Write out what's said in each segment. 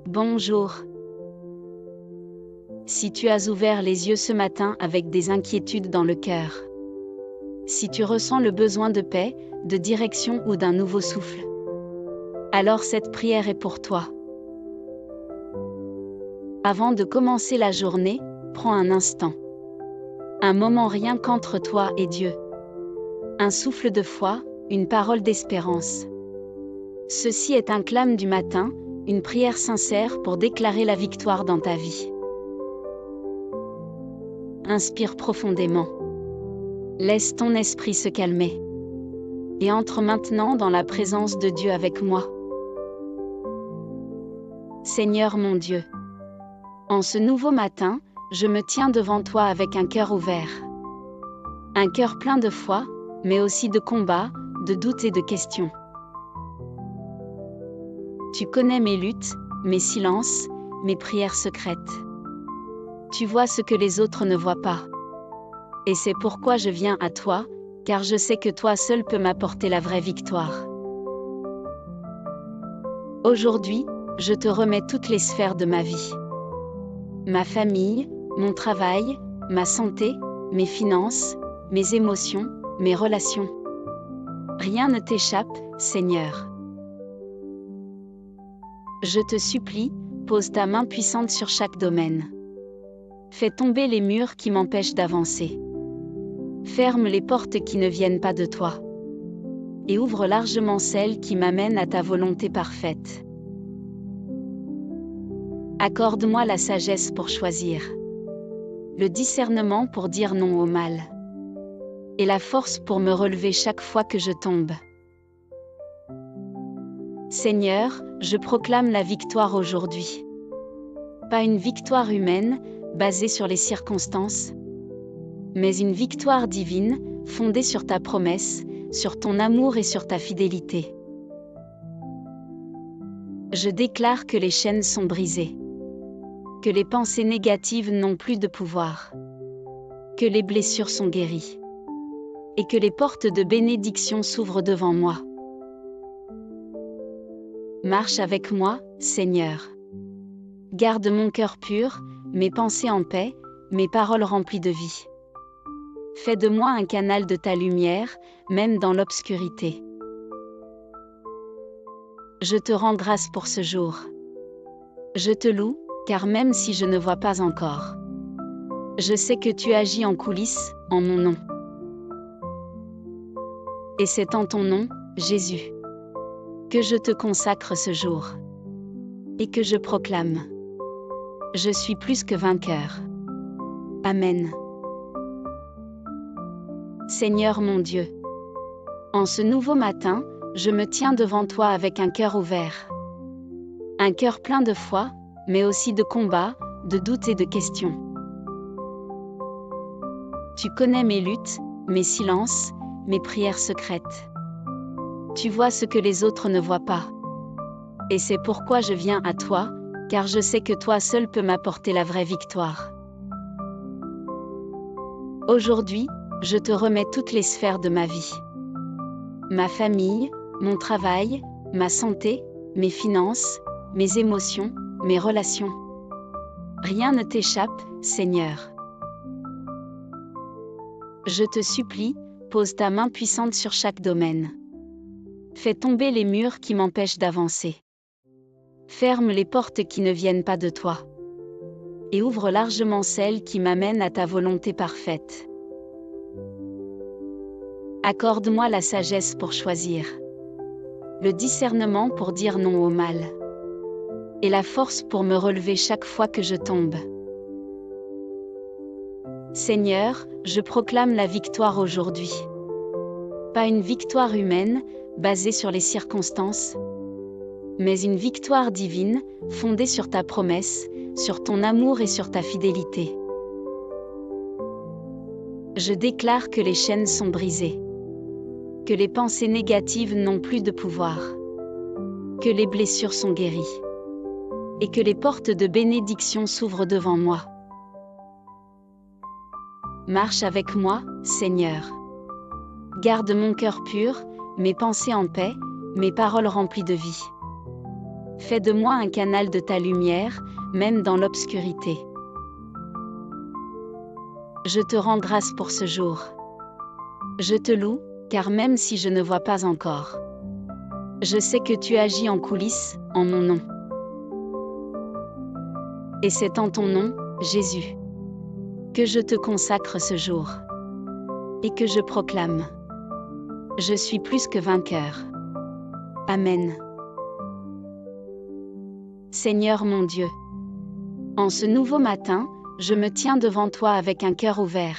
Bonjour. Si tu as ouvert les yeux ce matin avec des inquiétudes dans le cœur, si tu ressens le besoin de paix, de direction ou d'un nouveau souffle, alors cette prière est pour toi. Avant de commencer la journée, prends un instant. Un moment rien qu'entre toi et Dieu. Un souffle de foi, une parole d'espérance. Ceci est un clame du matin, une prière sincère pour déclarer la victoire dans ta vie. Inspire profondément. Laisse ton esprit se calmer. Et entre maintenant dans la présence de Dieu avec moi. Seigneur mon Dieu, en ce nouveau matin, je me tiens devant toi avec un cœur ouvert. Un cœur plein de foi, mais aussi de combat, de doutes et de questions. Tu connais mes luttes, mes silences, mes prières secrètes. Tu vois ce que les autres ne voient pas. Et c'est pourquoi je viens à toi, car je sais que toi seul peux m'apporter la vraie victoire. Aujourd'hui, je te remets toutes les sphères de ma vie. Ma famille, mon travail, ma santé, mes finances, mes émotions, mes relations. Rien ne t'échappe, Seigneur. Je te supplie, pose ta main puissante sur chaque domaine. Fais tomber les murs qui m'empêchent d'avancer. Ferme les portes qui ne viennent pas de toi. Et ouvre largement celles qui m'amènent à ta volonté parfaite. Accorde-moi la sagesse pour choisir, le discernement pour dire non au mal, et la force pour me relever chaque fois que je tombe. Seigneur, je proclame la victoire aujourd'hui. Pas une victoire humaine, basée sur les circonstances, mais une victoire divine, fondée sur ta promesse, sur ton amour et sur ta fidélité. Je déclare que les chaînes sont brisées, que les pensées négatives n'ont plus de pouvoir, que les blessures sont guéries, et que les portes de bénédiction s'ouvrent devant moi. Marche avec moi, Seigneur. Garde mon cœur pur, mes pensées en paix, mes paroles remplies de vie. Fais de moi un canal de ta lumière, même dans l'obscurité. Je te rends grâce pour ce jour. Je te loue, car même si je ne vois pas encore, je sais que tu agis en coulisses, en mon nom. Et c'est en ton nom, Jésus, que je te consacre ce jour. Et que je proclame: je suis plus que vainqueur. Amen. Seigneur mon Dieu, en ce nouveau matin, je me tiens devant toi avec un cœur ouvert. Un cœur plein de foi, mais aussi de combat, de doutes et de questions. Tu connais mes luttes, mes silences, mes prières secrètes. Tu vois ce que les autres ne voient pas. Et c'est pourquoi je viens à toi, car je sais que toi seul peux m'apporter la vraie victoire. Aujourd'hui, je te remets toutes les sphères de ma vie. Ma famille, mon travail, ma santé, mes finances, mes émotions, mes relations. Rien ne t'échappe, Seigneur. Je te supplie, pose ta main puissante sur chaque domaine. Fais tomber les murs qui m'empêchent d'avancer. Ferme les portes qui ne viennent pas de toi. Et ouvre largement celles qui m'amènent à ta volonté parfaite. Accorde-moi la sagesse pour choisir, le discernement pour dire non au mal, et la force pour me relever chaque fois que je tombe. Seigneur, je proclame la victoire aujourd'hui. Pas une victoire humaine, basée sur les circonstances, mais une victoire divine, fondée sur ta promesse, sur ton amour et sur ta fidélité. Je déclare que les chaînes sont brisées, que les pensées négatives n'ont plus de pouvoir, que les blessures sont guéries, et que les portes de bénédiction s'ouvrent devant moi. Marche avec moi, Seigneur. Garde mon cœur pur, mes pensées en paix, mes paroles remplies de vie. Fais de moi un canal de ta lumière, même dans l'obscurité. Je te rends grâce pour ce jour. Je te loue, car même si je ne vois pas encore, je sais que tu agis en coulisses, en mon nom. Et c'est en ton nom, Jésus, que je te consacre ce jour. Et que je proclame: je suis plus que vainqueur. Amen. Seigneur mon Dieu, en ce nouveau matin, je me tiens devant toi avec un cœur ouvert.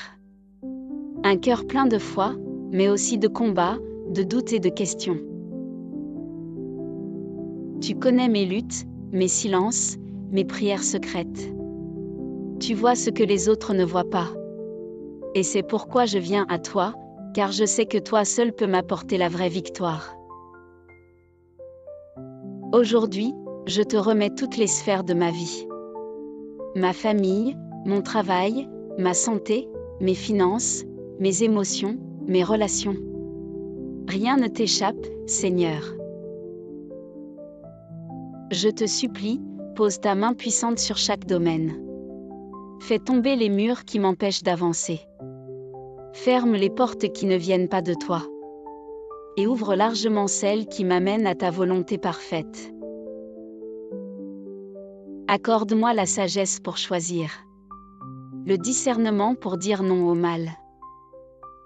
Un cœur plein de foi, mais aussi de combat, de doutes et de questions. Tu connais mes luttes, mes silences, mes prières secrètes. Tu vois ce que les autres ne voient pas. Et c'est pourquoi je viens à toi, car je sais que toi seul peux m'apporter la vraie victoire. Aujourd'hui, je te remets toutes les sphères de ma vie. Ma famille, mon travail, ma santé, mes finances, mes émotions, mes relations. Rien ne t'échappe, Seigneur. Je te supplie, pose ta main puissante sur chaque domaine. Fais tomber les murs qui m'empêchent d'avancer. Ferme les portes qui ne viennent pas de toi. Et ouvre largement celles qui m'amènent à ta volonté parfaite. Accorde-moi la sagesse pour choisir, le discernement pour dire non au mal,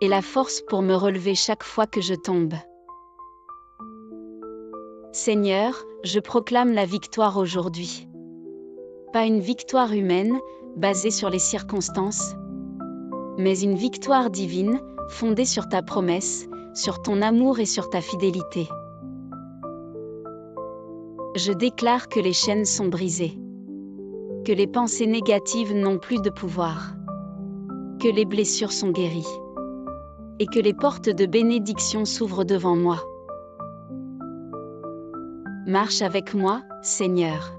et la force pour me relever chaque fois que je tombe. Seigneur, je proclame la victoire aujourd'hui. Pas une victoire humaine, basée sur les circonstances, mais une victoire divine, fondée sur ta promesse, sur ton amour et sur ta fidélité. Je déclare que les chaînes sont brisées, que les pensées négatives n'ont plus de pouvoir, que les blessures sont guéries, et que les portes de bénédiction s'ouvrent devant moi. Marche avec moi, Seigneur.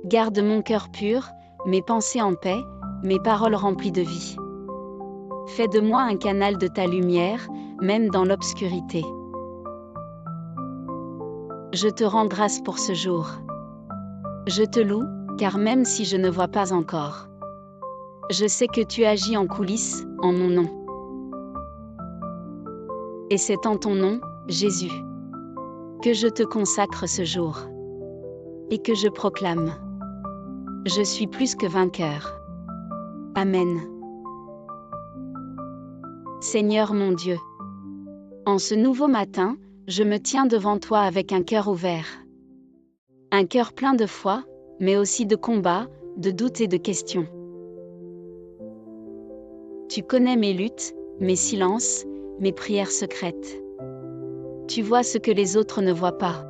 Garde mon cœur pur, mes pensées en paix, mes paroles remplies de vie. Fais de moi un canal de ta lumière, même dans l'obscurité. Je te rends grâce pour ce jour. Je te loue, car même si je ne vois pas encore, je sais que tu agis en coulisses, en mon nom. Et c'est en ton nom, Jésus, que je te consacre ce jour. Et que je proclame: je suis plus que vainqueur. Amen. Seigneur mon Dieu, en ce nouveau matin, je me tiens devant toi avec un cœur ouvert. Un cœur plein de foi, mais aussi de combat, de doutes et de questions. Tu connais mes luttes, mes silences, mes prières secrètes. Tu vois ce que les autres ne voient pas.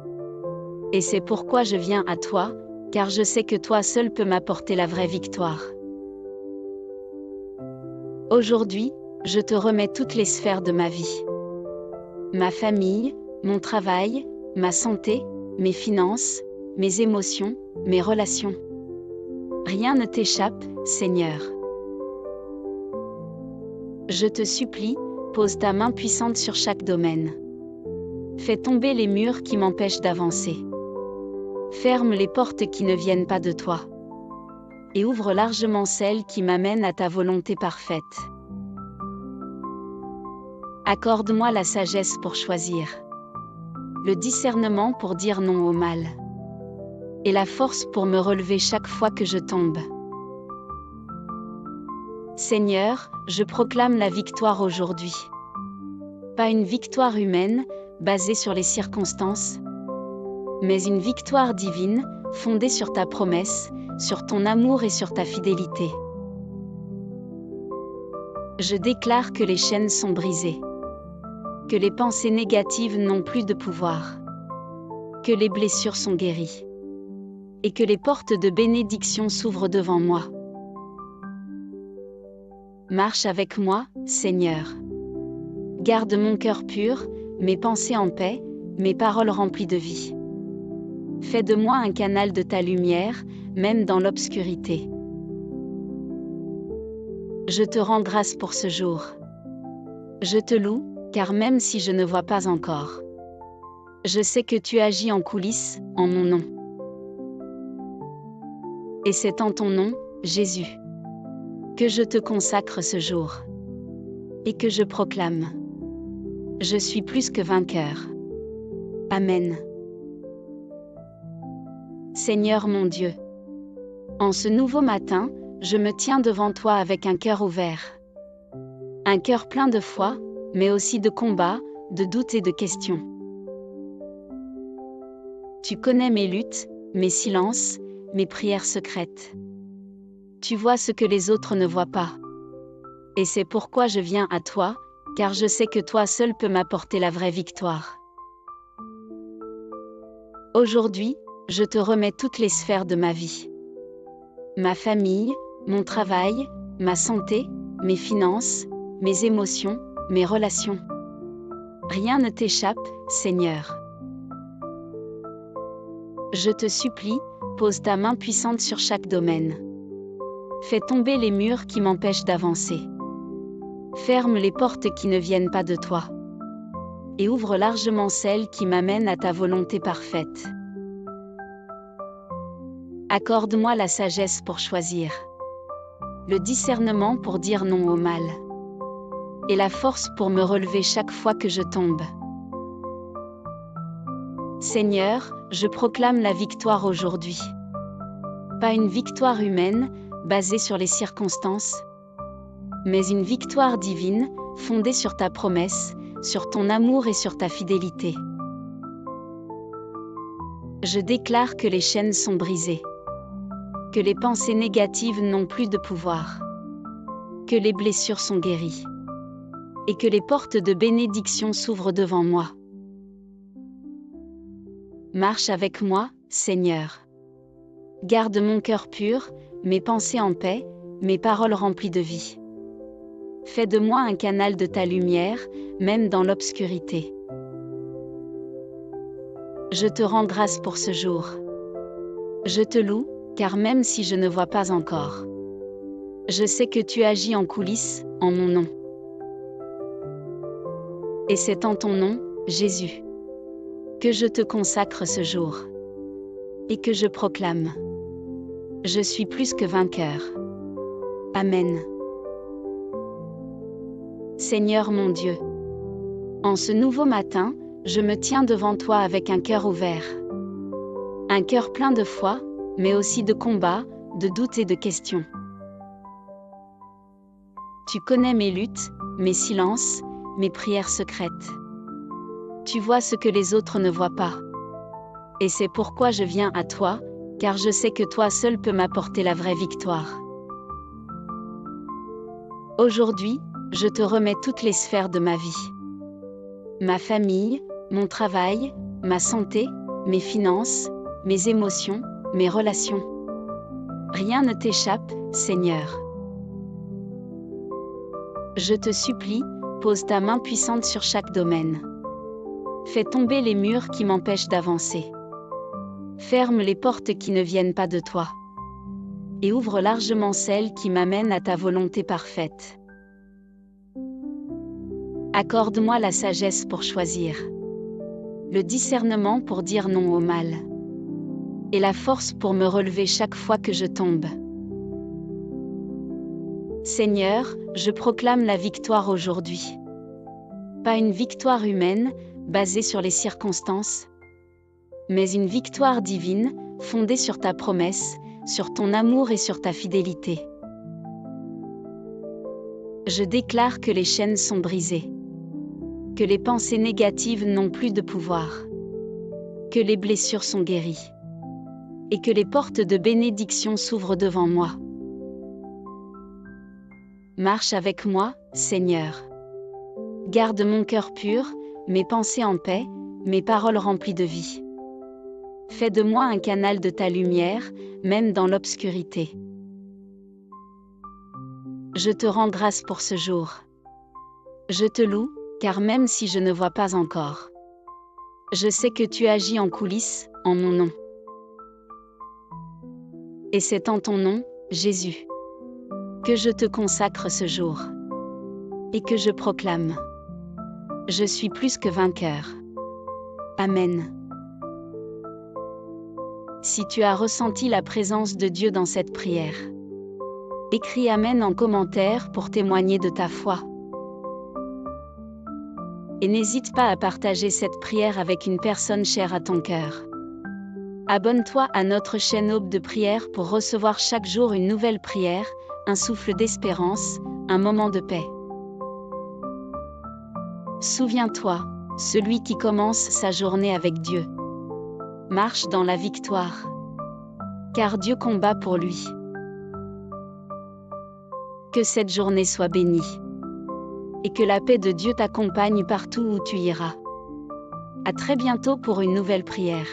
Et c'est pourquoi je viens à toi, car je sais que toi seul peux m'apporter la vraie victoire. Aujourd'hui, je te remets toutes les sphères de ma vie. Ma famille, mon travail, ma santé, mes finances, mes émotions, mes relations. Rien ne t'échappe, Seigneur. Je te supplie, pose ta main puissante sur chaque domaine. Fais tomber les murs qui m'empêchent d'avancer. Ferme les portes qui ne viennent pas de toi. Et ouvre largement celles qui m'amènent à ta volonté parfaite. Accorde-moi la sagesse pour choisir, le discernement pour dire non au mal, et la force pour me relever chaque fois que je tombe. Seigneur, je proclame la victoire aujourd'hui. Pas une victoire humaine, basée sur les circonstances, mais une victoire divine, fondée sur ta promesse, sur ton amour et sur ta fidélité. Je déclare que les chaînes sont brisées, que les pensées négatives n'ont plus de pouvoir, que les blessures sont guéries, et que les portes de bénédiction s'ouvrent devant moi. Marche avec moi, Seigneur. Garde mon cœur pur, mes pensées en paix, mes paroles remplies de vie. Fais de moi un canal de ta lumière, même dans l'obscurité. Je te rends grâce pour ce jour. Je te loue, car même si je ne vois pas encore, je sais que tu agis en coulisses, en mon nom. Et c'est en ton nom, Jésus, que je te consacre ce jour. Et que je proclame: je suis plus que vainqueur. Amen. Seigneur mon Dieu, en ce nouveau matin, je me tiens devant toi avec un cœur ouvert. Un cœur plein de foi, mais aussi de combat, de doutes et de questions. Tu connais mes luttes, mes silences, mes prières secrètes. Tu vois ce que les autres ne voient pas. Et c'est pourquoi je viens à toi, car je sais que toi seul peux m'apporter la vraie victoire. Aujourd'hui, je te remets toutes les sphères de ma vie. Ma famille, mon travail, ma santé, mes finances, mes émotions, mes relations. Rien ne t'échappe, Seigneur. Je te supplie, pose ta main puissante sur chaque domaine. Fais tomber les murs qui m'empêchent d'avancer. Ferme les portes qui ne viennent pas de toi. Et ouvre largement celles qui m'amènent à ta volonté parfaite. Accorde-moi la sagesse pour choisir, le discernement pour dire non au mal, et la force pour me relever chaque fois que je tombe. Seigneur, je proclame la victoire aujourd'hui. Pas une victoire humaine, basée sur les circonstances, mais une victoire divine, fondée sur ta promesse, sur ton amour et sur ta fidélité. Je déclare que les chaînes sont brisées, que les pensées négatives n'ont plus de pouvoir, que les blessures sont guéries, et que les portes de bénédiction s'ouvrent devant moi. Marche avec moi, Seigneur. Garde mon cœur pur, mes pensées en paix, mes paroles remplies de vie. Fais de moi un canal de ta lumière, même dans l'obscurité. Je te rends grâce pour ce jour. Je te loue, car même si je ne vois pas encore, je sais que tu agis en coulisses, en mon nom. Et c'est en ton nom, Jésus, que je te consacre ce jour. Et que je proclame: je suis plus que vainqueur. Amen. Seigneur mon Dieu, en ce nouveau matin, je me tiens devant toi avec un cœur ouvert. Un cœur plein de foi, mais aussi de combat, de doutes et de questions. Tu connais mes luttes, mes silences, mes prières secrètes. Tu vois ce que les autres ne voient pas. Et c'est pourquoi je viens à toi, car je sais que toi seul peux m'apporter la vraie victoire. Aujourd'hui, je te remets toutes les sphères de ma vie. Ma famille, mon travail, ma santé, mes finances, mes émotions, mes relations. Rien ne t'échappe, Seigneur. Je te supplie, pose ta main puissante sur chaque domaine. Fais tomber les murs qui m'empêchent d'avancer. Ferme les portes qui ne viennent pas de toi. Et ouvre largement celles qui m'amènent à ta volonté parfaite. Accorde-moi la sagesse pour choisir, le discernement pour dire non au mal, et la force pour me relever chaque fois que je tombe. Seigneur, je proclame la victoire aujourd'hui. Pas une victoire humaine, basée sur les circonstances, mais une victoire divine, fondée sur ta promesse, sur ton amour et sur ta fidélité. Je déclare que les chaînes sont brisées, que les pensées négatives n'ont plus de pouvoir, que les blessures sont guéries, et que les portes de bénédiction s'ouvrent devant moi. Marche avec moi, Seigneur. Garde mon cœur pur, mes pensées en paix, mes paroles remplies de vie. Fais de moi un canal de ta lumière, même dans l'obscurité. Je te rends grâce pour ce jour. Je te loue, car même si je ne vois pas encore, je sais que tu agis en coulisses, en mon nom. Et c'est en ton nom, Jésus, que je te consacre ce jour. Et que je proclame: je suis plus que vainqueur. Amen. Si tu as ressenti la présence de Dieu dans cette prière, écris Amen en commentaire pour témoigner de ta foi. Et n'hésite pas à partager cette prière avec une personne chère à ton cœur. Abonne-toi à notre chaîne Aube de prière pour recevoir chaque jour une nouvelle prière, un souffle d'espérance, un moment de paix. Souviens-toi, celui qui commence sa journée avec Dieu marche dans la victoire, car Dieu combat pour lui. Que cette journée soit bénie, et que la paix de Dieu t'accompagne partout où tu iras. À très bientôt pour une nouvelle prière.